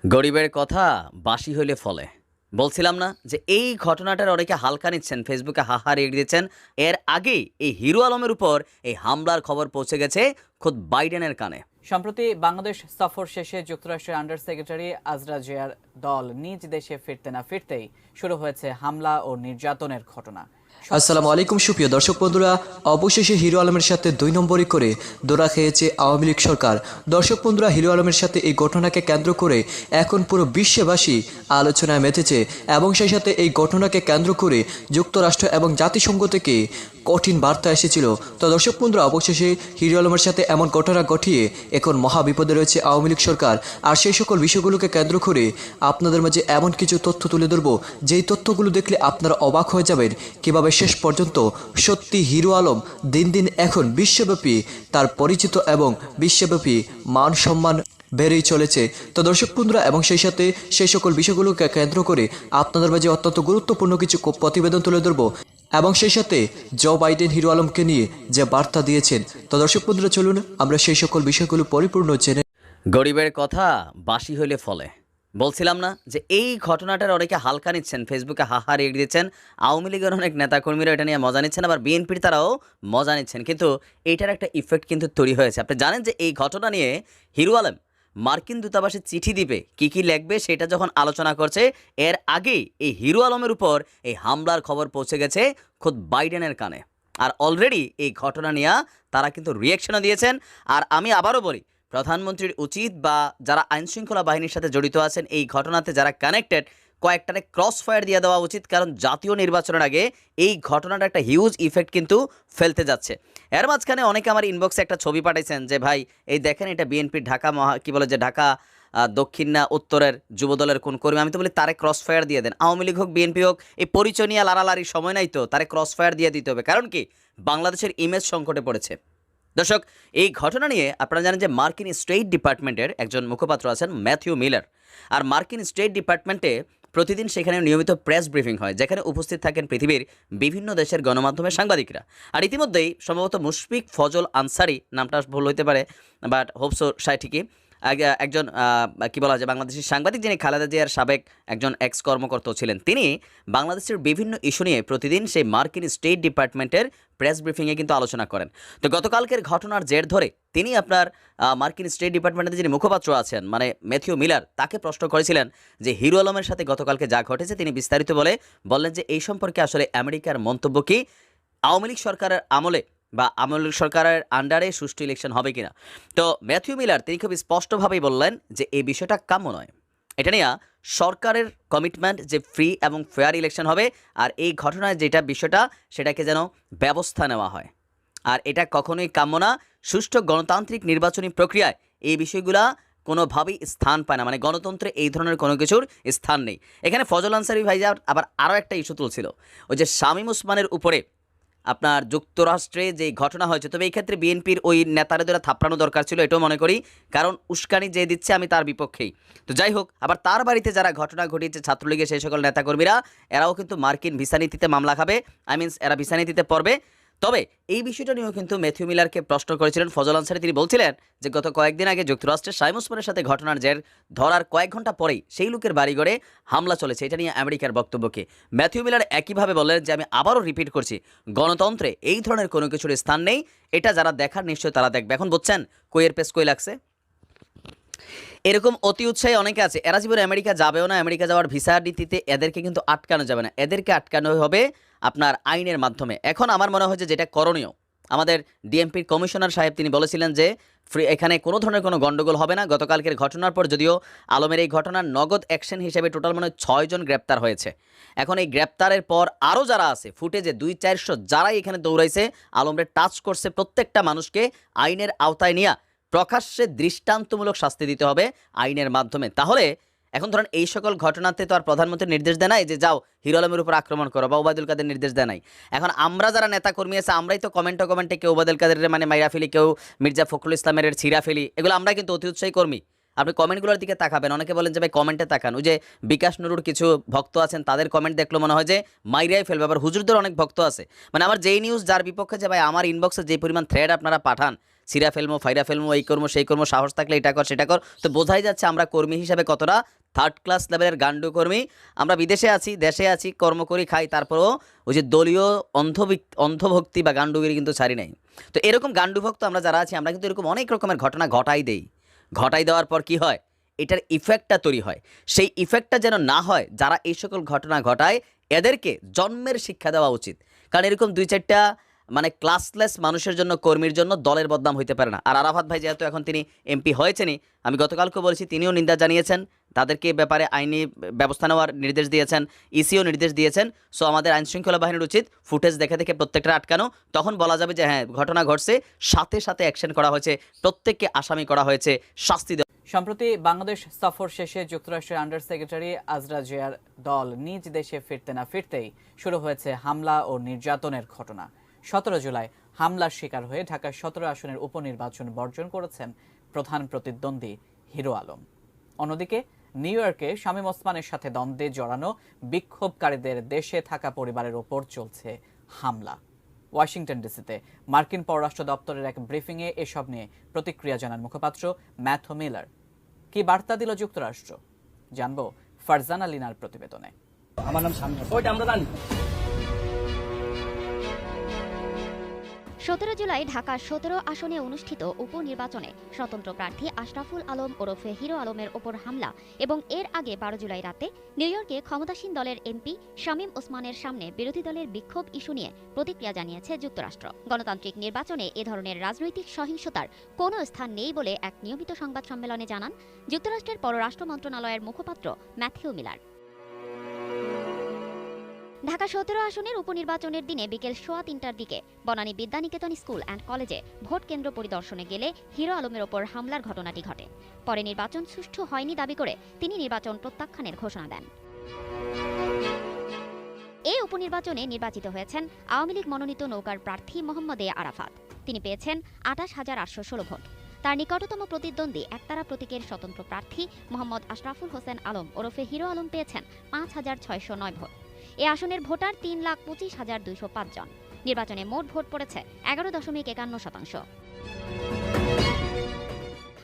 গরিবের কথা বাসি হইলে ফলে। বলছিলাম না যে এই ঘটনাটার অনেকে হালকা নিচ্ছেন, ফেসবুকে হাহা রেড়ে দিচ্ছেন। এর আগেই এই হিরো আলমের উপর এই হামলার খবর পৌঁছে গেছে খোদ বাইডেনের কানে। সম্প্রতি বাংলাদেশ সফর শেষে যুক্তরাষ্ট্রের আন্ডার সেক্রেটারি আজরা জিয়ার দল নিজ দেশে ফিরতে না ফিরতেই শুরু হয়েছে হামলা ও নির্যাতনের ঘটনা। আসসালামু আলাইকুম সুপ্রিয় দর্শক বন্ধুরা, অবশেষে হিরো আলমের সাথে 2 নম্বরই করে দৌড়া খেয়েছে আওয়ামী লীগ সরকার। দর্শক বন্ধুরা, হিরো আলমের সাথে এই ঘটনাকে কেন্দ্র করে এখন পুরো বিশ্ববাসী আলোচনায় মেতেছে এবং সেই সাথে এই ঘটনাকে কেন্দ্র করে যুক্তরাষ্ট্র এবং জাতিসংঘ থেকে কঠিন বার্তা এসেছিল। তো দর্শক বন্ধুরা, অবশেষে হিরো আলমের সাথে এমন ঘটনা ঘটিয়ে এখন মহা বিপদে রয়েছে আওয়ামী লীগ সরকার। আর সেই সকল বিষয়গুলোকে কেন্দ্র করে আপনাদের মাঝে এমন কিছু তথ্য তুলে ধরবো, যেই তথ্যগুলো দেখলে আপনারা অবাক হয়ে যাবেন কিভাবে শেষ পর্যন্ত সত্যি হিরো আলম দিন দিন এখন বিশ্বব্যাপী তার পরিচিত এবং বিশ্বব্যাপী মান সম্মান বেড়েই চলেছে। তো দর্শক বন্ধুরা, এবং সেই সাথে সেই সকল বিষয়গুলোকে কেন্দ্র করে আপনাদের মাঝে অত্যন্ত গুরুত্বপূর্ণ কিছু প্রতিবেদন তুলে ধরবো এবং সেই সাথে জো বাইডেন হিরো আলমকে নিয়ে যে বার্তা দিয়েছেন। তো দর্শক বন্ধুরা, চলুন আমরা সেই সকল বিষয়গুলো পরিপূর্ণ জেনে। গরিবের কথা বাসি হইলে ফলে। বলছিলাম না যে এই ঘটনাটার অনেকে হালকা নিচ্ছেন, ফেসবুকে হাহা রেড়ে দিচ্ছেন। আওয়ামী লীগের অনেক নেতাকর্মীরা এটা নিয়ে মজা নিচ্ছেন, আবার বিএনপির তারাও মজা নিচ্ছেন, কিন্তু এইটার একটা ইফেক্ট কিন্তু তৈরি হয়েছে। আপনি জানেন যে এই ঘটনা নিয়ে হিরো আলম মার্কিন দূতাবাসে চিঠি দিবে, কি কি লিখবে সেটা যখন আলোচনা করছে, এর আগেই এই হিরো আলমের উপর এই হামলার খবর পৌঁছে গেছে খোদ বাইডেনের কানে। আর অলরেডি এই ঘটনা নিয়ে তারা কিন্তু রিয়াকশনও দিয়েছেন। আর আমি আবারও বলি, প্রধানমন্ত্রীর উচিত বা যারা আইনশৃঙ্খলা বাহিনীর সাথে জড়িত আছেন এই ঘটনাতে যারা কানেক্টেড, কয়েকটারে ক্রস ফায়ার দিয়ে দেওয়া উচিত, কারণ জাতীয় নির্বাচনের আগে এই ঘটনাটা একটা হিউজ ইফেক্ট কিন্তু ফেলতে যাচ্ছে। এর মাঝখানে অনেকে আমার ইনবক্সে একটা ছবি পাঠাইছেন যে ভাই এই দেখেন এটা বিএনপির ঢাকা ঢাকা দক্ষিণ না উত্তরের যুবদলের কোন কর্মী। আমি তো বলি তারে ক্রস ফায়ার দিয়ে দেন, আওয়ামী লীগ হোক বিএনপি হোক, এই পরিচয় নিয়ে লাড়ালাড়ির সময় নাই তো, তারে ক্রস ফায়ার দিয়ে দিতে হবে। কারণ কি, বাংলাদেশের ইমেজ সংকটে পড়েছে। দর্শক, এই ঘটনা নিয়ে আপনারা জানেন যে মার্কিন স্টেট ডিপার্টমেন্টের একজন মুখপাত্র আছেন ম্যাথিউ মিলার। আর মার্কিন স্টেট ডিপার্টমেন্টে প্রতিদিন সেখানে নিয়মিত প্রেস ব্রিফিং হয়, যেখানে উপস্থিত থাকেন পৃথিবীর বিভিন্ন দেশের গণমাধ্যমের সাংবাদিকরা। আর ইতিমধ্যেই সম্ভবত মুশফিক ফজল আনসারি, নামটা ভুল হইতে পারে বাট হোপসো ঠিকই, একজন কি বলা যায় বাংলাদেশের সাংবাদিক, যিনি খালেদা জিয়ার সাবেক একজন এক্স কর্মকর্তা ছিলেন, তিনি বাংলাদেশের বিভিন্ন ইস্যু নিয়ে প্রতিদিন সেই মার্কিন স্টেট ডিপার্টমেন্টের প্রেস ব্রিফিংয়ে কিন্তু আলোচনা করেন। তো গতকালকের ঘটনার জের ধরে তিনি আপনার মার্কিন স্টেট ডিপার্টমেন্টের যিনি মুখপাত্র আছেন মানে ম্যাথিউ মিলার, তাকে প্রশ্ন করেছিলেন যে হিরো আলমের সাথে গতকালকে যা ঘটেছে তিনি বিস্তারিত বললেন যে এই সম্পর্কে আসলে আমেরিকার মন্তব্য কি, আওয়ামী লীগ সরকারের আমলে বা আওয়ামী লীগ সরকারের আন্ডারে সুষ্ঠু ইলেকশন হবে কিনা। তো ম্যাথিউ মিলার তিনি খুব স্পষ্টভাবেই বললেন যে এই বিষয়টা কাম্য নয়। এটা নিয়ে সরকারের কমিটমেন্ট যে ফ্রি এবং ফেয়ার ইলেকশন হবে, আর এই ঘটনায় যেটা বিষয়টা সেটাকে যেন ব্যবস্থা নেওয়া হয়। আর এটা কখনোই কাম্য না। সুষ্ঠু গণতান্ত্রিক নির্বাচনী প্রক্রিয়ায় এই বিষয়গুলা কোনোভাবেই স্থান পায় না, মানে গণতন্ত্রে এই ধরনের কোনো কিছুর স্থান নেই। এখানে ফজল আনসারি ভাইজা আবার আরও একটা ইস্যু তুলছিল, ওই যে শামীম ওসমানের উপরে আপনার যুক্তরাষ্ট্রে যে ঘটনা হয়েছে। তবে এই ক্ষেত্রে বিএনপির ওই নেতারা দ্বারা থাপড়ানো দরকার ছিল, এটাও মনে করি, কারণ উস্কানি যে দিচ্ছে আমি তার বিপক্ষেই। তো যাই হোক, আবার তার বাড়িতে যারা ঘটনা ঘটিয়েছে ছাত্রলীগের সেই সকল নেতাকর্মীরা, এরাও কিন্তু মার্কিন ভিসা নীতিতে মামলা খাবে, এরা ভিসা নীতিতে পড়বে। তবে এই বিষয়টা নিয়েও কিন্তু ম্যাথিউ মিলারকে প্রশ্ন করেছিলেন ফজল আনসারি। তিনি বলছিলেন যে গত কয়েকদিন আগে যুক্তরাষ্ট্রের শামীম ওসমানের সাথে ঘটনার জের ধরার কয়েক ঘন্টা পরেই সেই লোকের বাড়িঘরে হামলা চলেছে। এটা নিয়ে আমেরিকার বক্তব্যকে ম্যাথিউ মিলার একইভাবে বললেন যে আমি আবারও রিপিট করছি, গণতন্ত্রে এই ধরনের কোনো কিছুর স্থান নেই। এটা যারা দেখার নিশ্চয়ই তারা দেখবে। এখন বুঝছেন কইয়ের পেস কই লাগছে। এরকম অতি উৎসাহী অনেকে আছে, এরা জীবনে আমেরিকা যাবেও না, আমেরিকা যাওয়ার ভিসা নীতিতে এদেরকে কিন্তু আটকানো যাবে না, এদেরকে আটকানো হবে আপনার আইনের মাধ্যমে। এখন আমার মনে হয় যে যেটা করণীয়, আমাদের ডিএমপির কমিশনার সাহেব তিনি বলেছিলেন যে এখানে কোনো ধরনের কোনো গণ্ডগোল হবে না। গতকালকের ঘটনার পর যদিও আলমের এই ঘটনার নগদ অ্যাকশন হিসেবে টোটাল মনে হয় 6 জন গ্রেপ্তার হয়েছে। এখন এই গ্রেপ্তারের পর আরও যারা আছে ফুটেজে 200-400 যারাই এখানে দৌড়াইছে, আলমরে টাচ করছে, প্রত্যেকটা মানুষকে আইনের আওতায় নিয়ে প্রকাশ্যে দৃষ্টান্তমূলক শাস্তি দিতে হবে আইনের মাধ্যমে। তাহলে এখন ধরেন এই সকল ঘটনাতে তো আর প্রধানমন্ত্রী নির্দেশ দেয় নাই যে যাও হিরো আলমের উপর আক্রমণ করো, বা ওবায়দুল কাদের নির্দেশ দেয় নাই। এখন আমরা যারা নেতা কর্মী আছে আমরাই তো কমেন্টে কেউ ওবায়দুল কাদের মানে মাইরা ফেলি, কেউ মির্জা ফখরুল ইসলামের ছিঁড়া ফেলি, এগুলো আমরা কিন্তু অতি উৎসাহী কর্মী। আপনি কমেন্টগুলোর দিকে তাকাবেন, অনেকে বলেন যে ভাই কমেন্টে তাকান, ওই যে বিকাশ নুরুর কিছু ভক্ত আছেন তাদের কমেন্ট দেখলো মনে হয় যে মাইরাই ফেলবে। আবার হুজুরদের অনেক ভক্ত আছে, মানে আমার যেই নিউজ যার বিপক্ষে যে ভাই আমার ইনবক্সে যে পরিমাণ থ্রেড আপনারা পাঠান, ছিঁড়া ফেলবো, ফাইরা ফেলবো, এই করবো, সেই করবো, সাহস থাকলে এটা কর, সেটা কর। তো বোঝাই যাচ্ছে আমরা কর্মী হিসাবে কতটা থার্ড ক্লাস লেভেলের গান্ডু কর্মী। আমরা বিদেশে আছি, দেশে আছি, কর্ম করি, খাই, তারপরেও ওই যে দলীয় অন্ধভক্তি বা গান্ডুগিরি কিন্তু ছাড়ি নাই। তো এরকম গান্ডুভক্ত আমরা যারা আছি, আমরা কিন্তু এরকম অনেক রকমের ঘটনা ঘটাই দেওয়ার পর কি হয়, এটার ইফেক্টটা তৈরি হয়। সেই ইফেক্টটা যেন না হয়, যারা এই সকল ঘটনা ঘটায় এদেরকে জন্মের শিক্ষা দেওয়া উচিত। কারণ এরকম 2-4টা মানে ক্লাসলেস মানুষের জন্য, কর্মীর জন্য দলের বদনাম হইতে পারে না। আর আরাফাত ভাই যেহেতু এখন তিনি এমপি হয়েছেনই, আমি গতকালকে বলেছি, তিনিও নিন্দা জানিয়েছেন, তাদেরকে এ ব্যাপারে আইনি ব্যবস্থা নেওয়ার নির্দেশ দিয়েছেন, ইসিও নির্দেশ দিয়েছেন। সো আমাদের আইনশৃঙ্খলা বাহিনীর উচিত ফুটেজ দেখে দেখে প্রত্যেকটা আটকানো, তখন বলা যাবে যে হ্যাঁ ঘটনা ঘটছে, সাথে সাথে অ্যাকশন করা হয়েছে, প্রত্যেককে আসামি করা হয়েছে, শাস্তি দেওয়া। সম্প্রতি বাংলাদেশ সফর শেষে যুক্তরাষ্ট্রের আন্ডার সেক্রেটারি আজরা জিয়ার দল নিজ দেশে ফিরতে না ফিরতেই শুরু হয়েছে হামলা ও নির্যাতনের ঘটনা। 17 জুলাই হামলার শিকার হয়ে ঢাকা 17 আসনের উপনির্বাচন বর্জন করেছেন প্রধান প্রতিদ্বন্দ্বী হিরো আলম। অন্যদিকে নিউ ইয়র্কে শামীম ওসমানের সাথে দ্বন্দ্বে জড়ানো বিক্ষোভকারীদের দেশে থাকা পরিবারের ওপর চলছে হামলা। ওয়াশিংটন ডিসিতে মার্কিন পররাষ্ট্র দপ্তরের এক ব্রিফিংয়ে এসব নিয়ে প্রতিক্রিয়া জানান মুখপাত্র ম্যাথু মিলার। কি বার্তা দিল যুক্তরাষ্ট্র, জানবো ফারজানা লিনার প্রতিবেদনে। আমার নাম শামীম, ওইটা আমরা জানি। 17 জুলাই ঢাকা 17 আসনে অনুষ্ঠিত উপনির্বাচনে স্বতন্ত্র প্রার্থী আশরাফুল আলম ওরফে হিরো আলমের ওপর হামলা এবং এর আগে 12 জুলাই রাতে নিউ ইয়র্কে ক্ষমতাসীন দলের এমপি শামীম ওসমানের সামনে বিরোধী দলের বিক্ষোভ ইস্যু নিয়ে প্রতিক্রিয়া জানিয়েছে যুক্তরাষ্ট্র। গণতান্ত্রিক নির্বাচনে এ ধরনের রাজনৈতিক সহিংসতার কোনো স্থান নেই বলে এক নিয়মিত সংবাদ সম্মেলনে জানান যুক্তরাষ্ট্রের পররাষ্ট্র মন্ত্রণালয়ের মুখপাত্র ম্যাথিউ মিলার। ঢাকা 17 আসনের উপনির্বাচনের দিনে বিকেল 3:15টার দিকে বনানী বিদ্যানিকেতন স্কুল অ্যান্ড কলেজে ভোট কেন্দ্র পরিদর্শনে গেলে হিরো আলমের ওপর হামলার ঘটনাটি ঘটে। পরে নির্বাচন সুষ্ঠু হয়নি দাবি করে তিনি নির্বাচন প্রত্যাখ্যানের ঘোষণা দেন। এই উপনির্বাচনে নির্বাচিত হয়েছেন আওয়ামী লীগ মনোনীত নৌকার প্রার্থী মোহাম্মদ এ আরাফাত। তিনি পেয়েছেন 28,816 ভোট। তার নিকটতম প্রতিদ্বন্দ্বী একতারা প্রতীকের স্বতন্ত্র প্রার্থী মোহাম্মদ আশরাফুল হোসেন আলম ওরফে হিরো আলম পেয়েছেন 5,609 ভোট। এ আসনের ভোটার 3,25,205 জন। নির্বাচনে মোট ভোট পড়েছে 11.51%।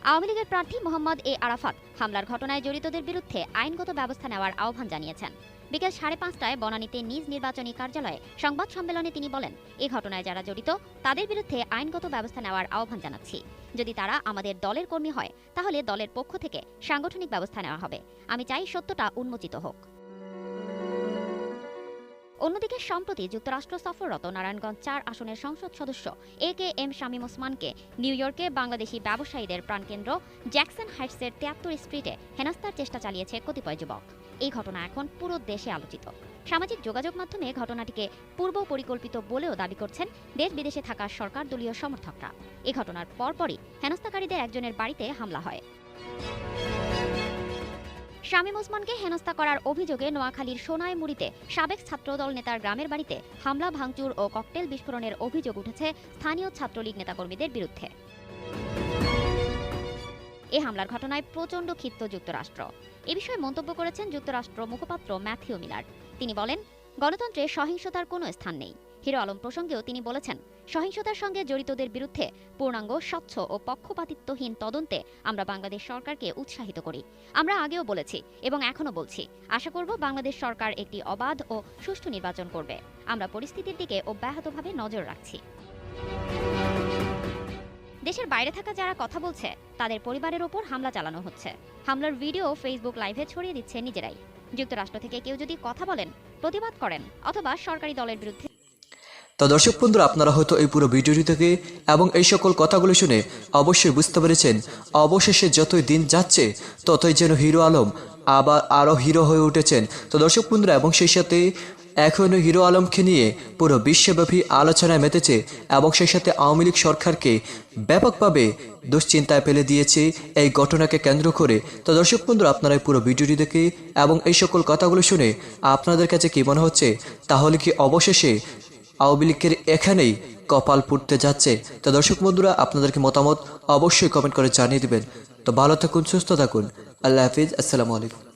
আওয়ামী লীগের প্রার্থী মোহাম্মদ এ আরাফাত হামলার ঘটনায় জড়িতদের বিরুদ্ধে আইনগত ব্যবস্থা নেওয়ার আহ্বান জানিয়েছেন। বিকেল 5:30টায় বনানীতে নিজ নির্বাচনী কার্যালয়ে সংবাদ সম্মেলনে তিনি বলেন, এই ঘটনায় যারা জড়িত তাদের বিরুদ্ধে আইনগত ব্যবস্থা নেওয়ার আহ্বান জানাচ্ছি। যদি তারা আমাদের দলের কর্মী হয় তাহলে দলের পক্ষ থেকে সাংগঠনিক ব্যবস্থা নেওয়া হবে। আমি চাই সত্যটা উন্মোচিত হোক। অন্যদিকে সম্প্রতি যুক্তরাষ্ট্র সফররত নারায়ণগঞ্জ 4 আসনের সংসদ সদস্য AKM শামীম ওসমানকে নিউ ইয়র্কে বাংলাদেশি ব্যবসায়ীদের প্রাণকেন্দ্র জ্যাকসন হাইটসের 73 স্ট্রিটে হেনস্থার চেষ্টা চালিয়েছে কতিপয় যুবক। এই ঘটনা এখন পুরো দেশে আলোচিত। সামাজিক যোগাযোগ মাধ্যমে ঘটনাটিকে পূর্ব পরিকল্পিত বলেও দাবি করছেন দেশ বিদেশে থাকা সরকার দলীয় সমর্থকরা। এই ঘটনার পরপরই হেনস্থাকারীদের একজনের বাড়িতে হামলা হয়। শামীম ওসমানকে হেনস্থা করার অভিযোগে নোয়াখালীর সোনাইমুড়িতে সাবেক ছাত্রদল নেতার গ্রামের বাড়িতে হামলা, ভাঙচুর ও ককটেল বিস্ফোরণের অভিযোগ উঠেছে স্থানীয় ছাত্রলীগ নেতাকর্মীদের বিরুদ্ধে। এ হামলার ঘটনায় প্রচণ্ড ক্ষিপ্ত যুক্তরাষ্ট্র। এ বিষয়ে মন্তব্য করেছেন যুক্তরাষ্ট্র মুখপাত্র ম্যাথিউ মিলার। তিনি বলেন, গণতন্ত্রে সহিংসতার কোনো স্থান নেই। হিরো আলম প্রসঙ্গেও তিনি বলেছেন, সহিংসতার সঙ্গে জড়িতদের বিরুদ্ধে পূর্ণাঙ্গ, স্বচ্ছ ও পক্ষপাতিত্বহীন তদন্তে আমরা বাংলাদেশ সরকারকে উৎসাহিত করি। আমরা আগেও বলেছি এবং এখনো বলছি, আশা করব বাংলাদেশ সরকার একটি অবাধ ও সুষ্ঠু নির্বাচন করবে। আমরা পরিস্থিতির দিকে অব্যাহতভাবে নজর রাখছি। দেশের বাইরে থাকা যারা কথা বলছে তাদের পরিবারের ওপর হামলা চালানো হচ্ছে। হামলার ভিডিও ফেসবুক লাইভে ছড়িয়ে দিচ্ছে নিজেরাই। যুক্তরাষ্ট্র থেকে কেউ যদি কথা বলেন, প্রতিবাদ করেন অথবা সরকারি দলের বিরুদ্ধে। তো দর্শক বন্ধুরা, আপনারা হয়তো এই পুরো ভিডিওটি থেকে এবং এই সকল কথাগুলো শুনে অবশ্যই বুঝতে পেরেছেন, অবশেষে যতই দিন যাচ্ছে ততই যেন হিরো আলম আবার আরও হিরো হয়ে উঠেছেন। তো দর্শক বন্ধুরা, এবং সেই সাথে এখনও হিরো আলমকে নিয়ে পুরো বিশ্বব্যাপী আলোচনায় মেতেছে এবং সেই সাথে আওয়ামী লীগ সরকারকে ব্যাপকভাবে দুশ্চিন্তায় ফেলে দিয়েছে এই ঘটনাকে কেন্দ্র করে। তো দর্শক বন্ধুরা, আপনারা এই পুরো ভিডিওটি দেখে এবং এই সকল কথাগুলো শুনে আপনাদের কাছে কি মনে হচ্ছে? তাহলে কি অবশেষে আওয়ামী লীগের এখানেই কপাল পুড়তে যাচ্ছে? তো দর্শক বন্ধুরা, আপনাদেরকে মতামত অবশ্যই কমেন্ট করে জানিয়ে দিবেন। তো ভালো থাকুন, সুস্থ থাকুন। আল্লাহ হাফিজ, আসসালামু আলাইকুম।